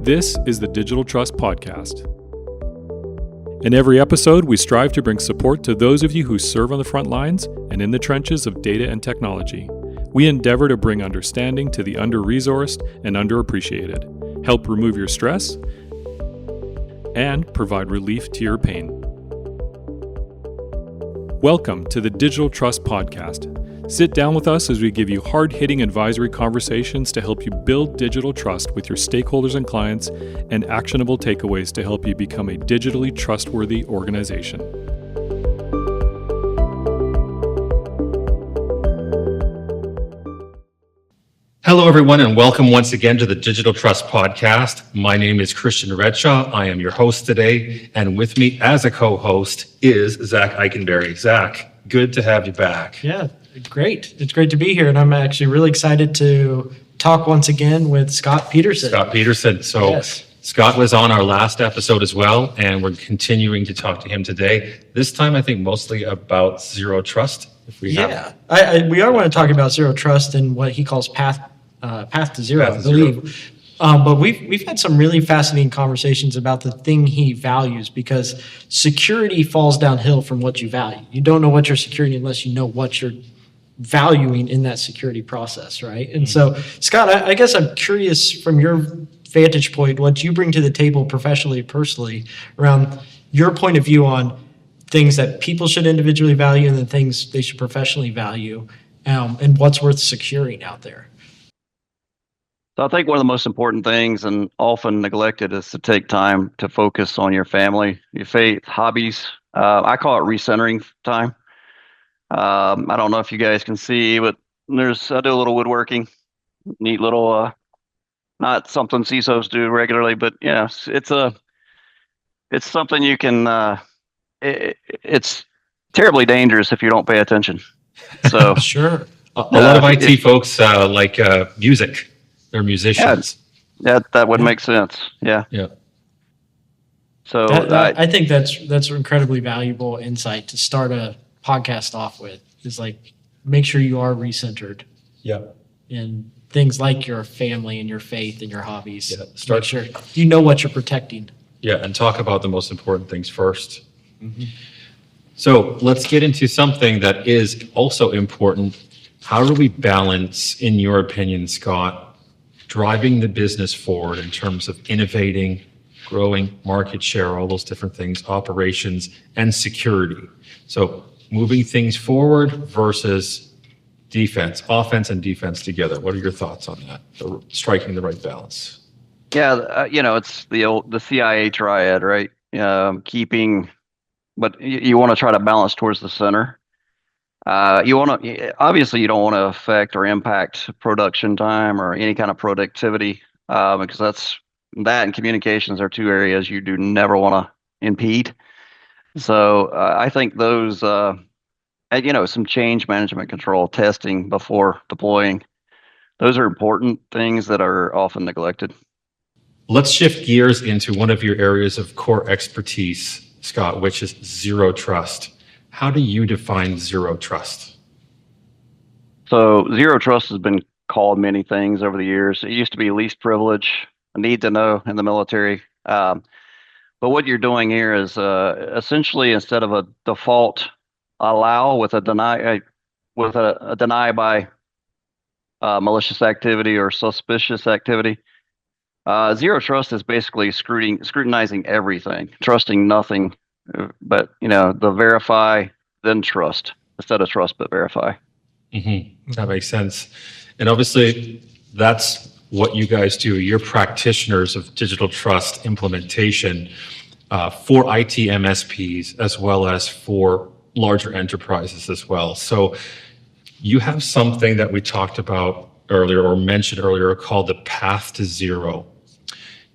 This is the Digital Trust Podcast. In every episode, we strive to bring support to those of you who serve on the front lines and in the trenches of data and technology. We endeavor to bring understanding to the under-resourced and underappreciated, help remove your stress, and provide relief to your pain. Welcome to the Digital Trust Podcast. Sit down with us as we give you hard-hitting advisory conversations to help you build digital trust with your stakeholders and clients, and actionable takeaways to help you become a digitally trustworthy organization. Hello, everyone, and welcome once again to the Digital Trust Podcast. My name is Christian Redshaw. I am your host today, and with me as a co-host is Zach Eikenberry. Zach, good to have you back. Yeah, great. It's great to be here, and I'm actually really excited to talk once again with Scott Peterson. Scott Peterson. So yes. Scott was on our last episode as well, and we're continuing to talk to him today. This time, I think mostly about zero trust. We are going to talk about zero trust and what he calls path to zero, I believe. But we've had some really fascinating conversations about the thing he values, because security falls downhill from what you value. You don't know what you're securing unless you know what you're valuing in that security process, right? And so, Scott, I guess I'm curious from your vantage point, what you bring to the table professionally, personally, around your point of view on things that people should individually value and the things they should professionally value, and what's worth securing out there. So I think one of the most important things, and often neglected, is to take time to focus on your family, your faith, hobbies. I call it recentering time. I don't know if you guys can see, but I do a little woodworking, neat little, not something CISOs do regularly, but yeah, it's something you can. It's terribly dangerous if you don't pay attention. So sure, a lot of IT folks like music. They're musicians. Yeah, that would make sense. Yeah. Yeah. So I think that's incredibly valuable insight to start a podcast off with, is like, make sure you are recentered. Yeah. In things like your family and your faith and your hobbies. Yeah. Make sure you know what you're protecting. Yeah, and talk about the most important things first. Mm-hmm. So let's get into something that is also important. How do we balance, in your opinion, Scott, driving the business forward in terms of innovating, growing market share, all those different things, operations, and security? So moving things forward versus defense, offense and defense together. What are your thoughts on that? Striking the right balance. Yeah, it's the CIA triad, right? But you want to try to balance towards the center. You don't want to affect or impact production time or any kind of productivity, because that and communications are two areas you do never want to impede. So I think those, some change management control, testing before deploying, those are important things that are often neglected. Let's shift gears into one of your areas of core expertise, Scott, which is zero trust. How do you define zero trust? So zero trust has been called many things over the years. It used to be least privilege, a need to know in the military. But what you're doing here is essentially, instead of a default allow with a deny by malicious activity or suspicious activity, zero trust is basically scrutinizing everything, trusting nothing. But the verify, then trust, instead of trust but verify. Mm-hmm. That makes sense. And obviously, that's what you guys do. You're practitioners of digital trust implementation for IT MSPs as well as for larger enterprises as well. So you have something that we talked about earlier or mentioned earlier called the path to zero.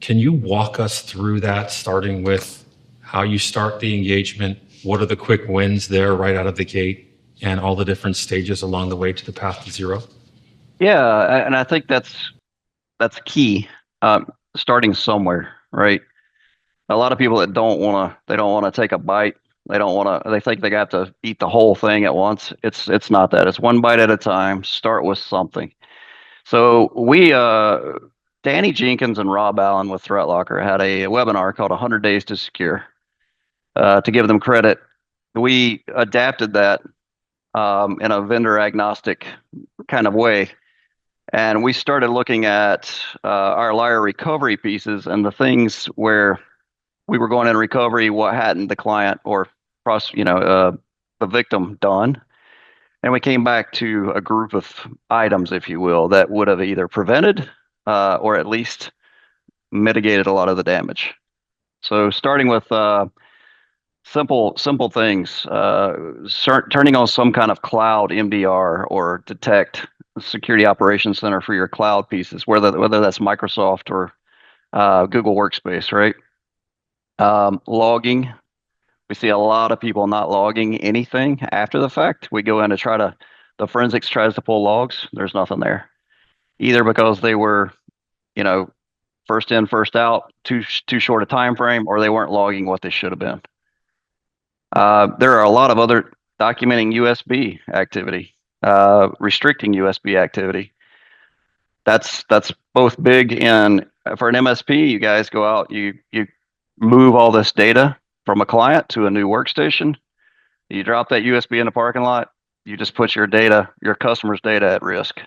Can you walk us through that, starting with how you start the engagement, what are the quick wins there right out of the gate, and all the different stages along the way to the path to zero? Yeah, and I think that's key. Starting somewhere, right? A lot of people that don't want to take a bite. They think they have to eat the whole thing at once. It's not that. It's one bite at a time. Start with something. So we Danny Jenkins and Rob Allen with ThreatLocker had a webinar called 100 Days to Secure. To give them credit, we adapted that in a vendor agnostic kind of way. And we started looking at our Lyra Recovery pieces and the things where we were going in recovery, what hadn't the client or the victim done. And we came back to a group of items, if you will, that would have either prevented or at least mitigated a lot of the damage. So starting with simple things, turning on some kind of cloud MDR or detect security operations center for your cloud pieces, whether that's Microsoft or Google Workspace, right? Logging. We see a lot of people not logging anything after the fact. We go in to the forensics tries to pull logs. There's nothing there, either because they were, first in, first out, too short a time frame, or they weren't logging what they should have been. There are a lot of other documenting USB activity, restricting USB activity. That's both big in for an MSP. You guys go out, you move all this data from a client to a new workstation. You drop that USB in the parking lot. You just put your customer's data at risk.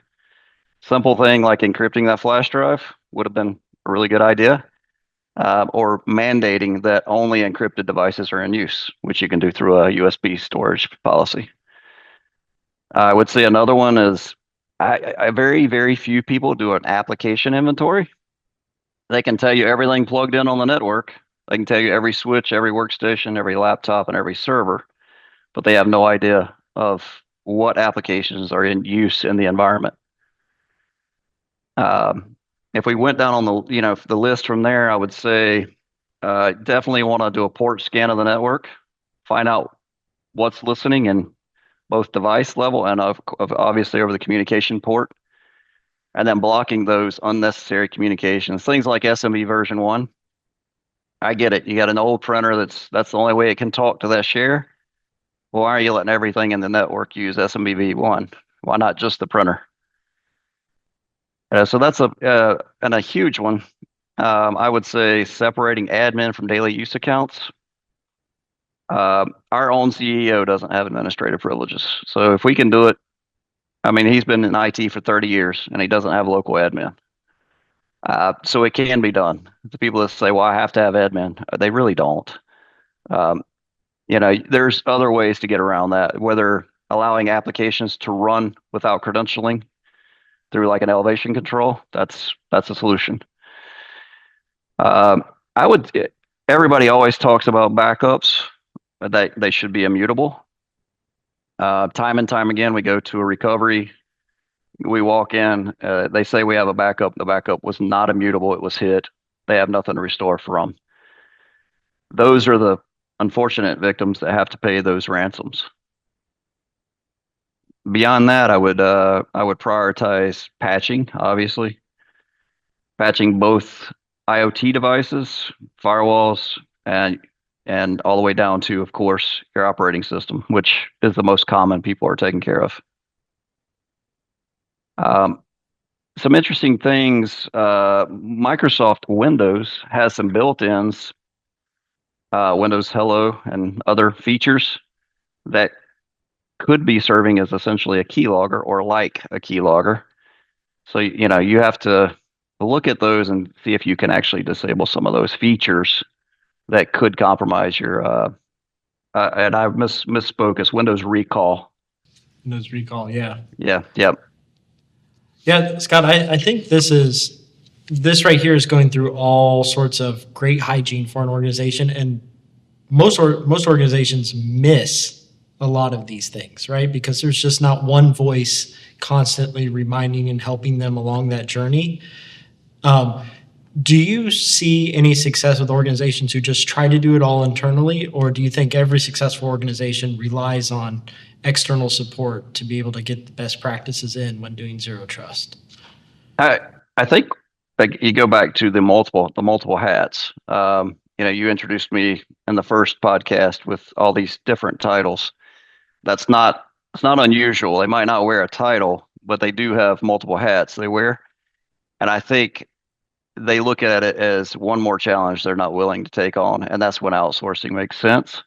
Simple thing like encrypting that flash drive would have been a really good idea. Or mandating that only encrypted devices are in use, which you can do through a USB storage policy. I would say another one is very, very few people do an application inventory. They can tell you everything plugged in on the network. They can tell you every switch, every workstation, every laptop, and every server, but they have no idea of what applications are in use in the environment. If we went down on the list from there, I would say definitely want to do a port scan of the network, find out what's listening in both device level and obviously over the communication port, and then blocking those unnecessary communications. Things like SMB version 1. I get it. You got an old printer that's the only way it can talk to that share. Well, why are you letting everything in the network use SMB v1? Why not just the printer? So that's a huge one. I would say separating admin from daily use accounts. Our own CEO doesn't have administrative privileges. So if we can do it, he's been in IT for 30 years and he doesn't have local admin. So it can be done. The people that say, well, I have to have admin, they really don't. There's other ways to get around that, whether allowing applications to run without credentialing through like an elevation control. That's a solution. Everybody always talks about backups, that they should be immutable. Time and time again, we go to a recovery, we walk in, they say we have a backup. The backup was not immutable. It was hit. They have nothing to restore from. Those are the unfortunate victims that have to pay those ransoms. Beyond that, I would prioritize patching, obviously. Patching both IoT devices, firewalls, and all the way down to, of course, your operating system, which is the most common people are taking care of. Some interesting things, Microsoft Windows has some built-ins, Windows Hello and other features that could be serving as essentially a keylogger or like a keylogger. So, you have to look at those and see if you can actually disable some of those features that could compromise your, and I misspoke, it's Windows Recall. Windows Recall, yeah. Yeah, yep. Yeah, Scott, I think this right here is going through all sorts of great hygiene for an organization, and most organizations miss a lot of these things, right? Because there's just not one voice constantly reminding and helping them along that journey. Do you see any success with organizations who just try to do it all internally, or do you think every successful organization relies on external support to be able to get the best practices in when doing zero trust? I think you go back to the multiple hats. You introduced me in the first podcast with all these different titles. It's not unusual. They might not wear a title, but they do have multiple hats they wear. And I think they look at it as one more challenge they're not willing to take on, and that's when outsourcing makes sense.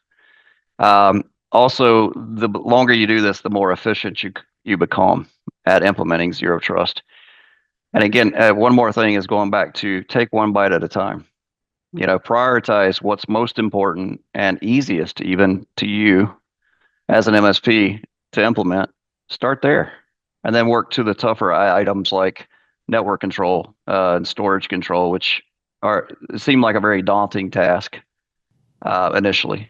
Also, the longer you do this, the more efficient you become at implementing zero trust. And again, one more thing is going back to take one bite at a time. Prioritize what's most important and easiest even to you as an MSP to implement. Start there, and then work to the tougher items like network control and storage control, which seem like a very daunting task initially.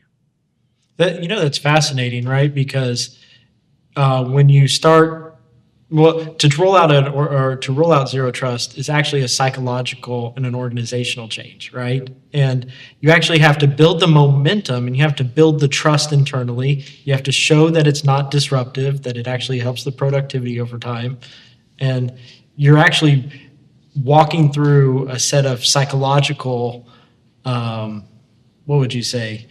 That's fascinating, right? Because when you start, to roll out to roll out zero trust is actually a psychological and an organizational change, right? And you actually have to build the momentum, and you have to build the trust internally. You have to show that it's not disruptive, that it actually helps the productivity over time, and you're actually walking through a set of psychological, what would you say?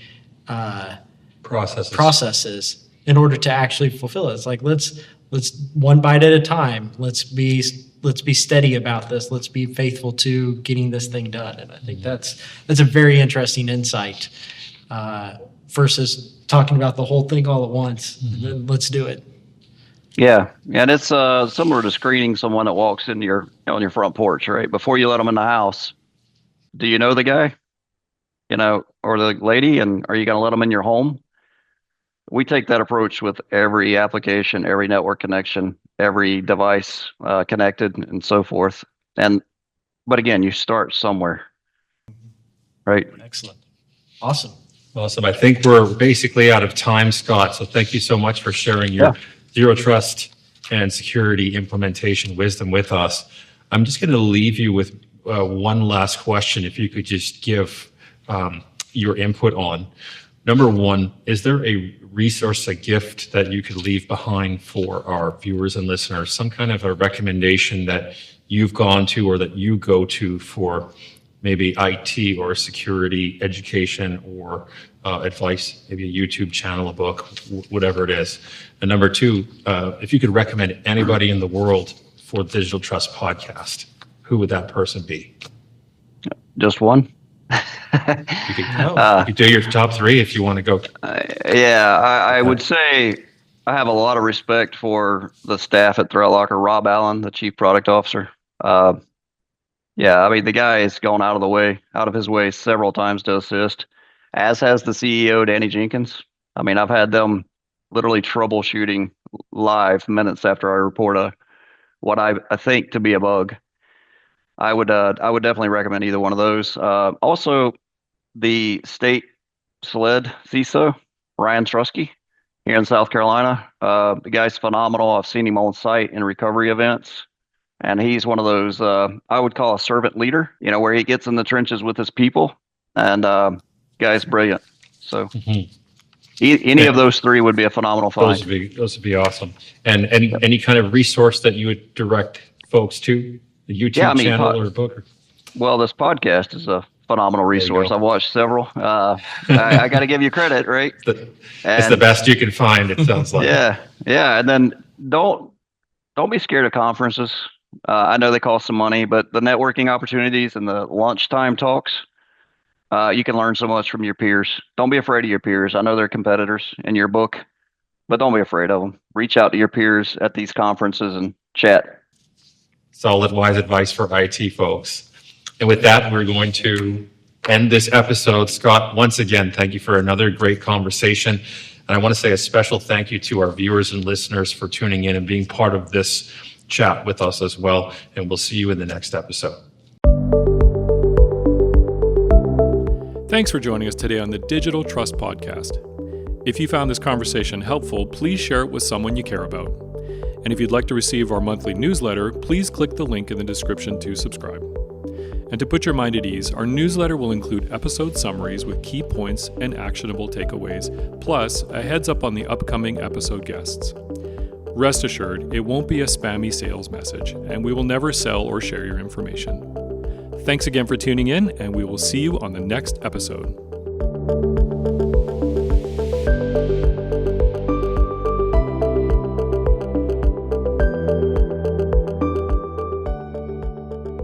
Processes in order to actually fulfill it. It's like, let's one bite at a time. Let's be steady about this. Let's be faithful to getting this thing done. And I think that's a very interesting insight versus talking about the whole thing all at once. And then let's do it. Yeah, and it's similar to screening someone that walks in on your front porch, right? Before you let them in the house, do you know the guy, or the lady, and are you going to let them in your home? We take that approach with every application, every network connection, every device connected, and so forth. But again, you start somewhere, right? Excellent. Awesome. I think we're basically out of time, Scott. So thank you so much for sharing your zero trust and security implementation wisdom with us. I'm just going to leave you with one last question. If you could just give your input on. Number one, is there a resource, a gift that you could leave behind for our viewers and listeners? Some kind of a recommendation that you've gone to or that you go to for maybe IT or security education or advice, maybe a YouTube channel, a book, whatever it is. And number two, if you could recommend anybody in the world for the Digital Trust podcast, who would that person be? Just one. You could do your top three if you want to go. I would say I have a lot of respect for the staff at ThreatLocker. Rob Allen, the chief product officer. The guy has gone out of his way several times to assist, as has the CEO, Danny Jenkins. I've had them literally troubleshooting live minutes after I report what I think to be a bug. I would definitely recommend either one of those. Also, the state SLED CISO, Ryan Trusky, here in South Carolina. The guy's phenomenal. I've seen him on site in recovery events, and he's one of those I would call a servant leader. Where he gets in the trenches with his people, and guy's brilliant. So any of those three would be a phenomenal find. Those would be awesome. And any kind of resource that you would direct folks to? The YouTube channel or book? Well, this podcast is a phenomenal resource. I've watched several. I got to give you credit, right? It's the best you can find, it sounds like. Yeah. And then don't be scared of conferences. I know they cost some money, but the networking opportunities and the lunchtime talks, you can learn so much from your peers. Don't be afraid of your peers. I know they're competitors in your book, but don't be afraid of them. Reach out to your peers at these conferences and chat. Solid, wise advice for IT folks. And with that, we're going to end this episode. Scott, once again, thank you for another great conversation. And I want to say a special thank you to our viewers and listeners for tuning in and being part of this chat with us as well. And we'll see you in the next episode. Thanks for joining us today on the Digital Trust Podcast. If you found this conversation helpful, please share it with someone you care about. And if you'd like to receive our monthly newsletter, please click the link in the description to subscribe. And to put your mind at ease, our newsletter will include episode summaries with key points and actionable takeaways, plus a heads up on the upcoming episode guests. Rest assured, it won't be a spammy sales message, and we will never sell or share your information. Thanks again for tuning in, and we will see you on the next episode.